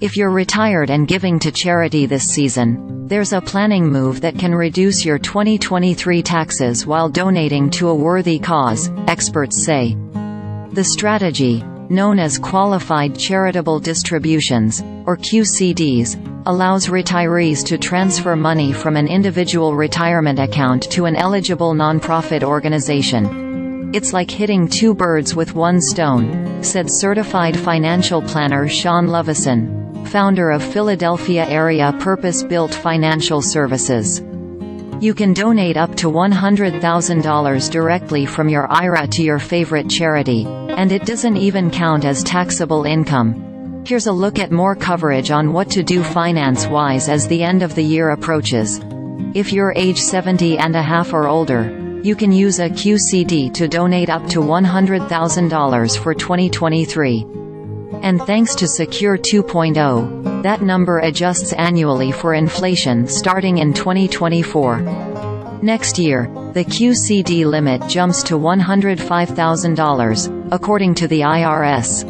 If you're retired and giving to charity this season, there's a planning move that can reduce your 2023 taxes while donating to a worthy cause, experts say. The strategy, known as Qualified Charitable Distributions, or QCDs, allows retirees to transfer money from an individual retirement account to an eligible nonprofit organization. It's like hitting two birds with one stone, said certified financial planner Sean Lovison, founder of Philadelphia area purpose-built financial services. You can donate up to $100,000 directly from your IRA to your favorite charity, and it doesn't even count as taxable income. Here's a look at more coverage on what to do finance-wise as the end of the year approaches. If you're age 70 and a half or older, you can use a QCD to donate up to $100,000 for 2023. And thanks to Secure 2.0, that number adjusts annually for inflation starting in 2024. Next year, the QCD limit jumps to $105,000, according to the IRS.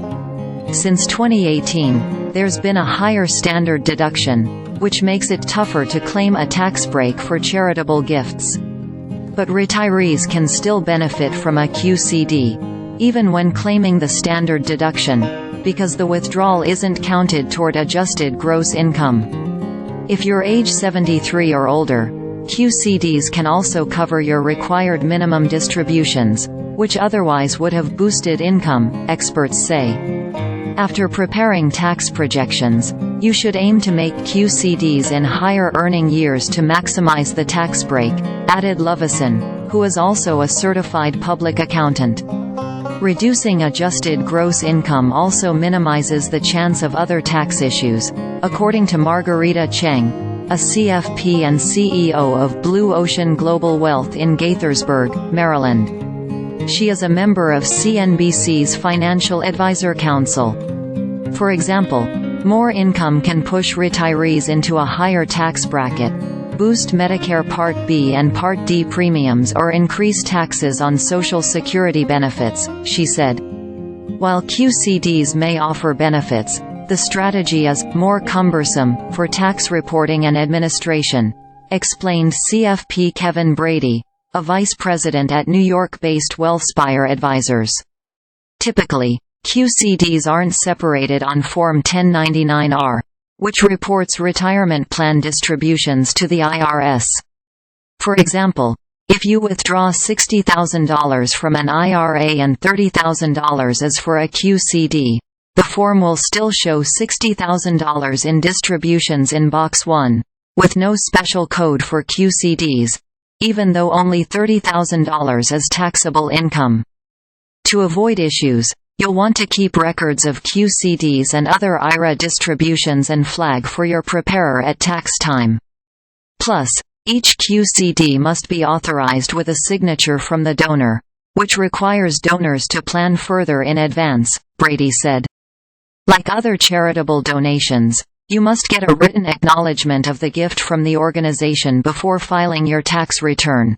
Since 2018, there's been a higher standard deduction, which makes it tougher to claim a tax break for charitable gifts. But retirees can still benefit from a QCD, even when claiming the standard deduction, because the withdrawal isn't counted toward adjusted gross income. If you're age 73 or older, QCDs can also cover your required minimum distributions, which otherwise would have boosted income, experts say. After preparing tax projections, you should aim to make QCDs in higher earning years to maximize the tax break, added Lovison, who is also a certified public accountant. Reducing adjusted gross income also minimizes the chance of other tax issues, according to Margarita Cheng, a CFP and CEO of Blue Ocean Global Wealth in Gaithersburg, Maryland. She is a member of CNBC's Financial Advisor Council. For example, more income can push retirees into a higher tax bracket, boost Medicare Part B and Part D premiums, or increase taxes on Social Security benefits, she said. While QCDs may offer benefits, the strategy is more cumbersome for tax reporting and administration, explained CFP Kevin Brady, a vice president at New York-based WealthSpire Advisors. Typically, QCDs aren't separated on Form 1099-R, which reports retirement plan distributions to the IRS. For example, if you withdraw $60,000 from an IRA and $30,000 is for a QCD, the form will still show $60,000 in distributions in Box 1, with no special code for QCDs, even though only $30,000 is taxable income. To avoid issues, you'll want to keep records of QCDs and other IRA distributions and flag for your preparer at tax time. Plus, each QCD must be authorized with a signature from the donor, which requires donors to plan further in advance, Brady said. Like other charitable donations, you must get a written acknowledgement of the gift from the organization before filing your tax return.